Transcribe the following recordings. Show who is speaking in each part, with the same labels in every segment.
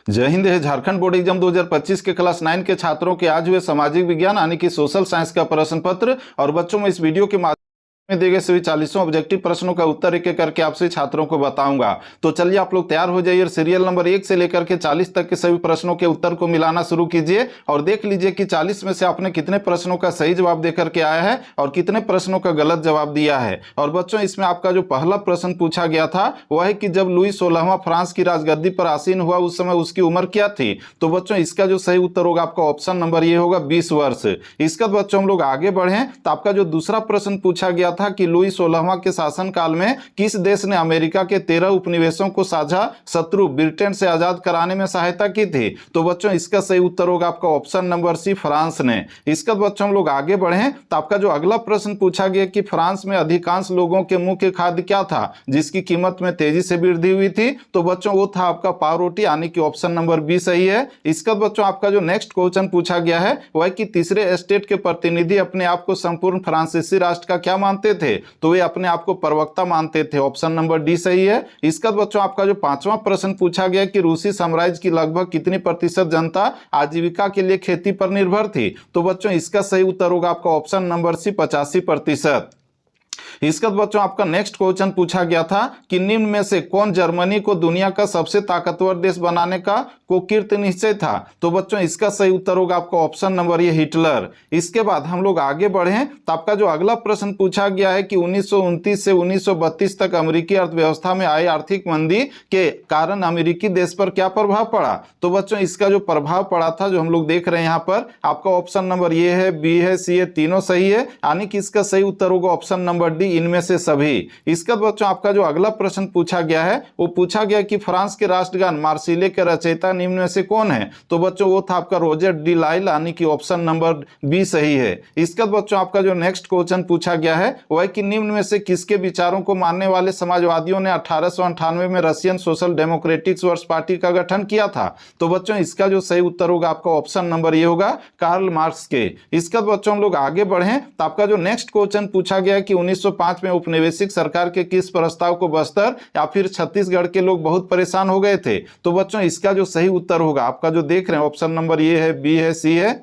Speaker 1: जय हिंद है। Jharkhand board exam 2025 के क्लास 9 के छात्रों के आज हुए सामाजिक विज्ञान यानी कि सोशल साइंस का प्रश्न पत्र। और बच्चों में इस वीडियो के माध्यम में दिए गए सभी 40 ऑब्जेक्टिव प्रश्नों का उत्तर एक एक करके आपसे छात्रों को बताऊंगा। तो चलिए आप लोग तैयार हो जाइए और सीरियल नंबर 1 से लेकर के 40 तक के सभी प्रश्नों के उत्तर को मिलाना शुरू कीजिए और देख लीजिए कि 40 में से आपने कितने प्रश्नों का सही जवाब देकर के आया है और कितने प्रश्नों का गलत जवाब दिया है। और बच्चों इसमें आपका जो पहला प्रश्न पूछा गया था वह है कि जब लुई 16वां फ्रांस की राजगद्दी पर आसीन हुआ उस समय उसकी उम्र क्या थी। तो बच्चों इसका जो सही उत्तर होगा आपका ऑप्शन नंबर ये होगा 20 वर्ष। इसका बच्चों हम लोग आगे बढ़े तो आपका जो दूसरा प्रश्न पूछा गया था कि लुई 16वां के शासनकाल में किस देश ने अमेरिका के 13 उपनिवेशों को साझा शत्रु ब्रिटेन से आजाद कराने में सहायता की थी। तो बच्चों इसका सही उत्तर होगा आपका ऑप्शन नंबर सी, फ्रांस ने। इसका बच्चों हम लोग आगे बढ़े तो आपका जो अगला प्रश्न पूछा गया कि फ्रांस में अधिकांश लोगों के मुख्य खाद्य क्या था जिसकी कीमत में तेजी से वृद्धि हुई थी। तो बच्चों वो था आपका पाव रोटी यानी कि ऑप्शन नंबर बी सही है। इसका बच्चों आपका जो नेक्स्ट क्वेश्चन पूछा गया है वह कि तीसरे स्टेट के प्रतिनिधि अपने आप को संपूर्ण फ्रांसीसी राष्ट्र का क्या मानते थे। तो वे अपने आप को प्रवक्ता मानते थे, ऑप्शन नंबर डी सही है। इसका बच्चों आपका जो पांचवा प्रश्न पूछा गया कि रूसी साम्राज्य की लगभग कितनी प्रतिशत जनता आजीविका के लिए खेती पर निर्भर थी। तो बच्चों इसका सही उत्तर होगा आपका ऑप्शन नंबर सी, 85%। इसका बच्चों आपका नेक्स्ट क्वेश्चन पूछा गया था कि निम्न में से कौन जर्मनी को दुनिया का सबसे ताकतवर देश बनाने का कुकीर्त निश्चय था। तो बच्चों इसका सही उत्तर होगा आपका ऑप्शन नंबर ये, हिटलर। इसके बाद हम लोग आगे बढ़े तो आपका जो अगला प्रश्न पूछा गया है कि 1929 से 1932 तक अमेरिकी अर्थव्यवस्था में आई आर्थिक मंदी के कारण अमेरिकी देश पर क्या प्रभाव पड़ा। तो बच्चों इसका जो प्रभाव पड़ा था जो हम लोग देख रहे हैं यहाँ पर आपका ऑप्शन नंबर ये है, बी है, सी है, तीनों सही है यानी कि इसका सही उत्तर होगा ऑप्शन नंबर डी, इनमें से सभी। इसका बच्चों आपका जो अगला प्रश्न पूछा गया है वो पूछा गया कि फ्रांस के राष्ट्रगान मार्सिले के रचयिता निम्न में से कौन है। तो बच्चों वो था आपका रोजर डी लाइल यानी कि ऑप्शन नंबर बी सही है। इसका बच्चों आपका जो नेक्स्ट क्वेश्चन पूछा गया है वह कि निम्न में से किसके विचारों को मानने वाले समाजवादियों ने 1898 में Russian social democratic works party का गठन किया था। तो बच्चों इसका जो सही उत्तर होगा आपका ऑप्शन नंबर ये होगा, कार्ल मार्क्स के। इसका बच्चों हम लोग आगे बढ़े तो आपका जो नेक्स्ट क्वेश्चन पूछा गया कि 1905 में उपनिवेशिक सरकार के किस प्रस्ताव को बस्तर या फिर छत्तीसगढ़ के लोग बहुत परेशान हो गए थे। तो बच्चों इसका जो सही उत्तर होगा आपका जो देख रहे हैं ऑप्शन नंबर ये है, बी है, सी है।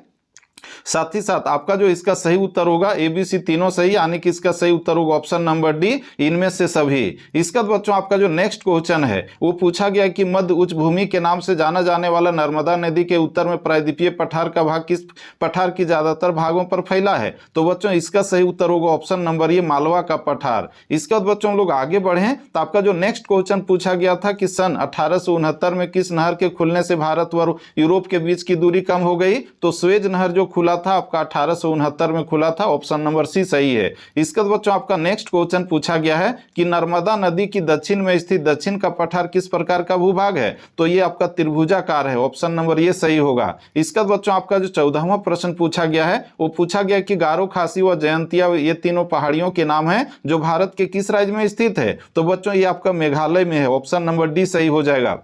Speaker 1: साथ ही साथ आपका जो इसका सही उत्तर होगा ए बी सी तीनों सही यानी कि इसका सही उत्तर होगा ऑप्शन नंबर डी, इनमें से सभी। इसका बच्चों आपका जो नेक्स्ट क्वेश्चन है वो पूछा गया कि मध्य उच्च भूमि के नाम से जाना जाने वाला नर्मदा नदी के उत्तर में प्रायद्वीपीय पठार का भाग किस पठार की ज्यादातर भागों पर फैला है। तो बच्चों इसका सही उत्तर होगा ऑप्शन नंबर ये, मालवा का पठार। इसका बच्चों लोग आगे बढ़े तो आपका जो नेक्स्ट क्वेश्चन पूछा गया था कि सन 1869 में किस नहर के खुलने से भारत व यूरोप के बीच की दूरी कम हो गई। तो स्वेज नहर जो खुला था आपका 1869 में खुला था, ऑप्शन नंबर सी सही है। इसका बच्चों आपका नेक्स्ट क्वेश्चन पूछा गया है कि नर्मदा नदी की दक्षिण में स्थित दक्षिण का पठार किस प्रकार का भूभाग है। तो ये आपका त्रिभुजाकार है, ऑप्शन नंबर ये सही होगा। इसका बच्चों आपका जो 14वां प्रश्न पूछा गया है वो पूछा गया कि गारो, खासी व जयंतिया ये तीनों पहाड़ियों के नाम है जो भारत के किस राज्य में स्थित है। तो बच्चों ये आपका मेघालय में है, ऑप्शन नंबर डी सही हो जाएगा।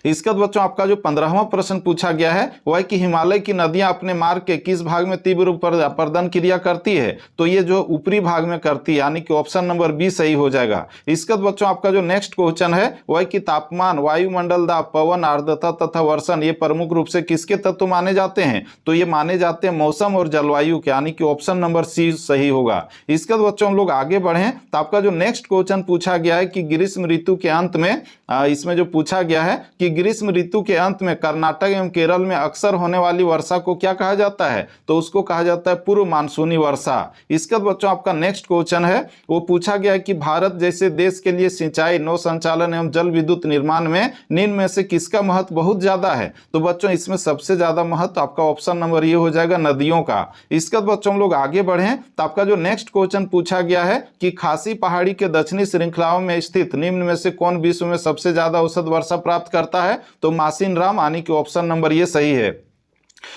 Speaker 1: इसका बच्चों आपका जो 15वां प्रश्न पूछा गया है वह कि हिमालय की नदियां अपने मार्ग के किस भाग में तीव्र अपर्दन क्रिया करती है। तो ये जो ऊपरी भाग में करती है यानी कि ऑप्शन नंबर बी सही हो जाएगा। इसका बच्चों आपका जो नेक्स्ट क्वेश्चन है वह कि तापमान, वायुमंडल दाब, पवन, आर्द्रता तथा वर्षण ये प्रमुख रूप से किसके तत्व माने जाते हैं। तो ये माने जाते हैं मौसम और जलवायु के यानी कि ऑप्शन नंबर सी सही होगा। इसका बच्चों हम लोग आगे बढ़े तो आपका जो नेक्स्ट क्वेश्चन पूछा गया है कि ग्रीष्म ऋतु के अंत में इसमें जो पूछा गया है कि ग्रीष्म ऋतु के अंत में कर्नाटक एवं केरल में अक्सर होने वाली वर्षा को क्या कहा जाता है। तो उसको कहा जाता है पूर्व मानसूनी वर्षा। इसका बच्चों आपका नेक्स्ट क्वेश्चन है वो पूछा गया कि भारत जैसे देश के लिए सिंचाई, नौ संचालन एवं जल विद्युत निर्माण में निम्न में से किसका महत्व बहुत ज्यादा है। तो बच्चों इसमें सबसे ज्यादा महत्व आपका ऑप्शन नंबर ये हो जाएगा, नदियों का। इसका बच्चों हम लोग आगे बढ़े तो आपका जो नेक्स्ट क्वेश्चन पूछा गया है कि खासी पहाड़ी के दक्षिणी श्रृंखलाओं में स्थित निम्न में से कौन विश्व में सबसे ज्यादा औसत वर्षा प्राप्त करता है। तो मासिन राम यानी कि ऑप्शन नंबर ये सही है।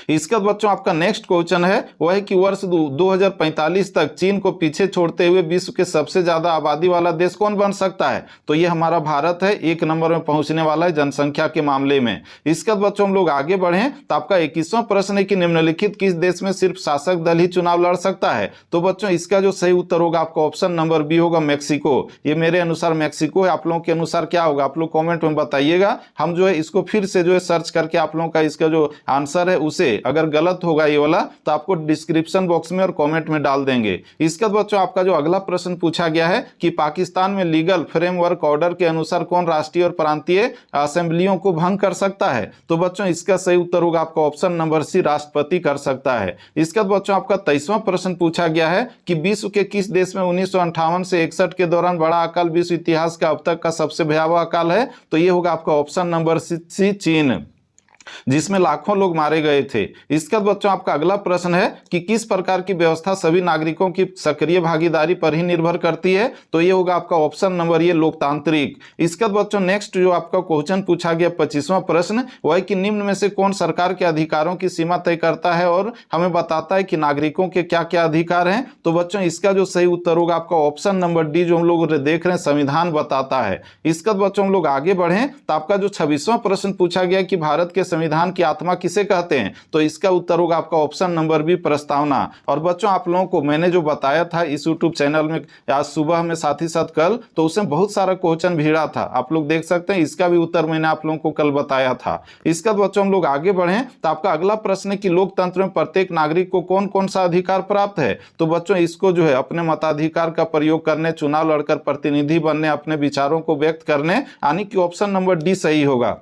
Speaker 1: इसका बच्चों आपका नेक्स्ट क्वेश्चन है वह है कि वर्ष 2045 तक चीन को पीछे छोड़ते हुए विश्व के सबसे ज्यादा आबादी वाला देश कौन बन सकता है? तो ये हमारा भारत है, 1 नंबर में पहुंचने वाला है जनसंख्या के मामले में। इसका बच्चों हम लोग आगे बढ़े तो आपका 21वां प्रश्न है कि निम्नलिखित किस देश में सिर्फ शासक दल ही चुनाव लड़ सकता है? तो बच्चों इसका जो सही उत्तर होगा आपका ऑप्शन नंबर बी होगा, मैक्सिको। ये मेरे अनुसार मैक्सिको है, आप लोगों के अनुसार क्या होगा आप लोग कॉमेंट में बताइएगा। हम जो है इसको फिर से जो है सर्च करके आप लोगों का इसका जो आंसर है उसे अगर गलत होगा ये वाला तो आपको डिस्क्रिप्शन बॉक्स में और कमेंट में डाल देंगे। इसका बच्चों आपका जो अगला प्रश्न पूछा गया है कि पाकिस्तान में लीगल फ्रेमवर्क ऑर्डर के अनुसार कौन राष्ट्रीय और प्रांतीय असेंबलियों को भंग कर सकता है? तो बच्चों इसका सही उत्तर होगा आपका ऑप्शन नंबर सी, राष्ट्रपति कर सकता है। इसका बच्चों आपका 23वां प्रश्न पूछा गया है कि विश्व के किस देश में 1958 से 61 के दौरान बड़ा अकाल विश्व इतिहास का अब तक का सबसे भयावह अकाल है? तो ये होगा आपका ऑप्शन नंबर सी, चीन, जिसमें लाखों लोग मारे गए थे। इसका बच्चों आपका अगला प्रश्न है कि किस प्रकार की व्यवस्था सभी नागरिकों की सक्रिय भागीदारी पर ही निर्भर करती है? तो ये होगा आपका ऑप्शन नंबर ये, लोकतांत्रिक। इसका बच्चों नेक्स्ट जो आपका क्वेश्चन पूछा गया 25वां प्रश्न वह है कि निम्न में से कौन सरकार के अधिकारों की सीमा तय करता है और हमें बताता है कि नागरिकों के क्या क्या अधिकार हैं? तो बच्चों इसका जो सही उत्तर होगा आपका ऑप्शन नंबर डी, जो हम लोग देख रहे हैं संविधान बताता है। इसका बच्चों हम लोग आगे बढ़े तो आपका जो 26वां प्रश्न पूछा गया कि भारत के संविधान की आत्मा किसे कहते हैं? तो इसका उत्तर होगा आपका ऑप्शन नंबर बी, प्रस्तावना। और बच्चों आप लोगों को मैंने जो बताया था इस यूट्यूब चैनल में आज सुबह में साथ ही साथ कल, तो उसमें बहुत सारा क्वेश्चन भिड़ा था, आप लोग देख सकते हैं। इसका भी उत्तर मैंने आप लोगों को कल बताया था। इसका बच्चों हम लोग आगे बढ़े तो आपका अगला प्रश्न है कि लोकतंत्र में प्रत्येक नागरिक को कौन कौन सा अधिकार प्राप्त है? तो बच्चों इसको जो है अपने मताधिकार का प्रयोग करने, चुनाव लड़कर प्रतिनिधि बनने, अपने विचारों को व्यक्त करने, यानी कि ऑप्शन नंबर डी सही होगा।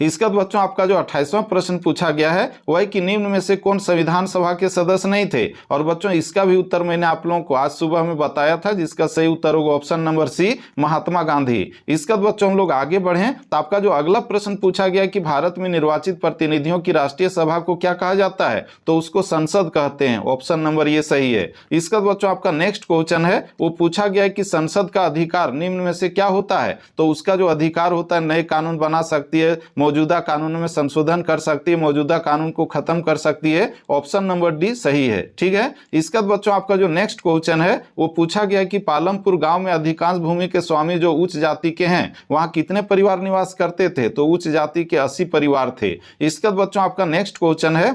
Speaker 1: इसका बच्चों आपका जो 28वां प्रश्न पूछा गया है वह कि निम्न में से कौन संविधान सभा के सदस्य नहीं थे? और बच्चों इसका भी उत्तर मैंने आप लोगों को आज सुबह में बताया था, जिसका सही उत्तर होगा option number C, Mahatma Gandhi. इसका बच्चों हम लोग आगे बढ़े तो आपका जो अगला प्रश्न पूछा गया कि भारत में निर्वाचित प्रतिनिधियों की राष्ट्रीय सभा को क्या कहा जाता है? तो उसको संसद कहते हैं, ऑप्शन नंबर ये सही है। इसका बच्चों आपका नेक्स्ट क्वेश्चन है वो पूछा गया है कि संसद का अधिकार निम्न में से क्या होता है? तो उसका जो अधिकार होता है नए कानून बना सकती है, मौजूदा कानून में संशोधन कर सकती है, मौजूदा कानून को खत्म कर सकती है। ऑप्शन नंबर डी सही है, ठीक है। इसका बच्चों आपका जो नेक्स्ट क्वेश्चन है वो पूछा गया कि पालमपुर गांव में अधिकांश भूमि के स्वामी जो उच्च जाति के हैं वहां कितने परिवार निवास करते थे? तो उच्च जाति के 80 परिवार थे। इसका बच्चों आपका नेक्स्ट क्वेश्चन है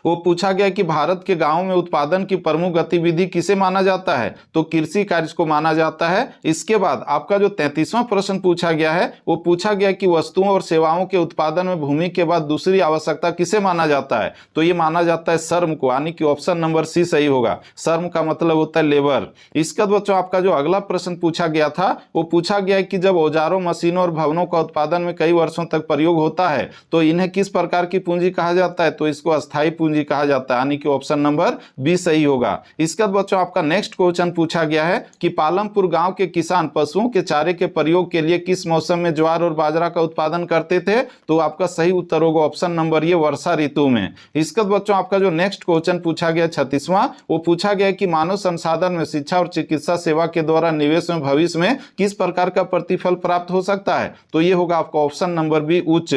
Speaker 1: वो पूछा गया कि भारत के गांव में उत्पादन की प्रमुख गतिविधि किसे माना जाता है? तो कृषि कार्य को माना जाता है। इसके बाद आपका जो 33वां प्रश्न पूछा गया है वो पूछा गया कि वस्तुओं और सेवाओं के उत्पादन में भूमि के बाद दूसरी आवश्यकता किसे माना जाता है? तो ये माना जाता है श्रम को, यानी कि ऑप्शन नंबर सी सही होगा। श्रम का मतलब होता है लेबर। इसका बच्चों आपका जो अगला प्रश्न पूछा गया था वो पूछा गया कि जब औजारों, मशीनों और भवनों का उत्पादन में कई वर्षों तक प्रयोग होता है तो इन्हें किस प्रकार की पूंजी कहा जाता है? तो इसको अस्थायी पूंजी कहा जाता है, यानी कि ऑप्शन नंबर बी सही होगा। इसका बच्चों आपका नेक्स्ट क्वेश्चन पूछा गया है कि पालमपुर गांव के किसान पशुओं के चारे के प्रयोग के लिए किस मौसम में ज्वार और बाजरा का उत्पादन करते थे? तो आपका सही उत्तर होगा ऑप्शन नंबर ये, वर्षा ऋतु में। इसका बच्चों आपका जो नेक्स्ट क्वेश्चन पूछा गया 36वां वो पूछा गया कि मानव संसाधन में शिक्षा और चिकित्सा सेवा के द्वारा निवेश में भविष्य में किस प्रकार का प्रतिफल प्राप्त हो सकता है? तो ये होगा आपका ऑप्शन नंबर बी, उच्च।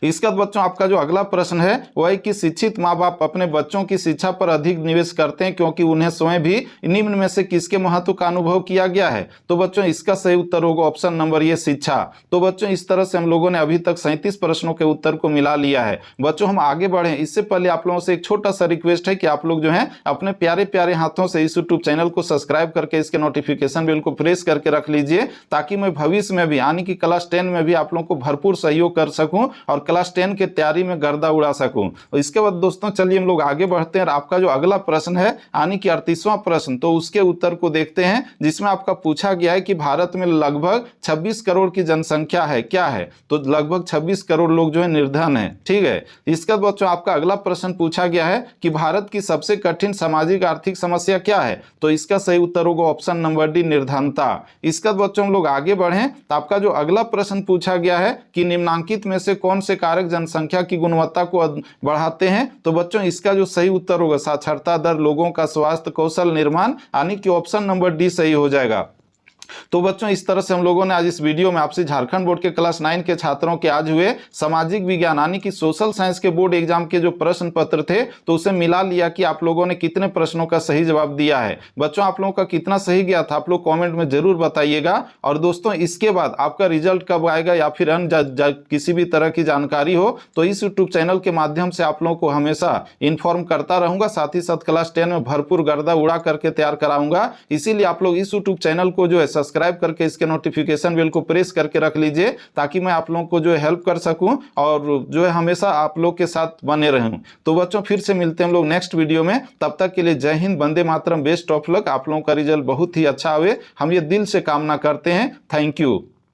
Speaker 1: इसका बच्चों आपका जो अगला प्रश्न है वह है कि शिक्षित माँ बाप अपने बच्चों की शिक्षा पर अधिक निवेश करते हैं क्योंकि उन्हें स्वयं भी निम्न में से किसके महत्व का अनुभव किया गया है? तो बच्चों इसका सही उत्तर होगा ऑप्शन नंबर ये, शिक्षा। तो बच्चों इस तरह से हम लोगों ने अभी तक 37 प्रश्नों के उत्तर को मिला लिया है। बच्चों हम आगे बढ़े इससे पहले आप लोगों से एक छोटा सा रिक्वेस्ट है कि आप लोग जो है अपने प्यारे प्यारे हाथों से इस यूट्यूब चैनल को सब्सक्राइब करके इसके नोटिफिकेशन बेल को प्रेस करके रख लीजिए, ताकि मैं भविष्य में भी यानी कि क्लास 10 में भी आप लोगों को भरपूर सहयोग कर सकूं और क्लास 10 के तैयारी में गर्दा उड़ा सकूं। और इसके बाद दोस्तों चलिए हम लोग आगे बढ़ते हैं। आपका जो अगला प्रश्न है यानी कि 38वां प्रश्न, तो उसके उत्तर को देखते हैं, जिसमें आपका पूछा गया है कि भारत में लगभग 26 करोड़ की जनसंख्या है, क्या है? तो लगभग 26 करोड़ लोग जो है निर्धन है, ठीक है। इसका बच्चों आपका अगला प्रश्न पूछा गया है कि भारत की सबसे कठिन सामाजिक आर्थिक समस्या क्या है? तो इसका सही उत्तर होगा ऑप्शन नंबर डी, निर्धनता। इसका बच्चों हम लोग आगे बढ़े तो आपका जो अगला प्रश्न पूछा गया है कि निम्नांकित में से कौन से कारक जनसंख्या की गुणवत्ता को बढ़ाते हैं? तो बच्चों इसका जो सही उत्तर होगा साक्षरता दर, लोगों का स्वास्थ्य, कौशल निर्माण, यानी कि ऑप्शन नंबर डी सही हो जाएगा। तो बच्चों इस तरह से हम लोगों ने आज इस वीडियो में आपसे झारखंड बोर्ड के क्लास 9 के छात्रों के आज हुए सामाजिक विज्ञान यानी कि सोशल साइंस के बोर्ड एग्जाम के जो प्रश्न पत्र थे तो उसे मिला लिया कि आप लोगों ने कितने प्रश्नों का सही जवाब दिया है। बच्चों आप लोगों का कितना सही गया था आप लोग कॉमेंट में जरूर बताइएगा। और दोस्तों इसके बाद आपका रिजल्ट कब आएगा या फिर अन्य किसी भी तरह की जानकारी हो तो इस यूट्यूब चैनल के माध्यम से आप लोगों को हमेशा इन्फॉर्म करता रहूंगा। साथ ही साथ क्लास 10 में भरपूर गर्दा उड़ा करके तैयार कराऊंगा। इसीलिए आप लोग इस यूट्यूब चैनल को जो है सब्सक्राइब करके इसके नोटिफिकेशन बेल को प्रेस करके रख लीजिए ताकि मैं आप लोगों को जो है हेल्प कर सकूं और जो है हमेशा आप लोग के साथ बने रहूं। तो बच्चों फिर से मिलते हैं हम लोग नेक्स्ट वीडियो में। तब तक के लिए जय Hind, Vande Mataram, best of luck. आप लोगों का रिजल्ट बहुत ही अच्छा आवे हम ये दिल से कामना करते हैं। Thank you.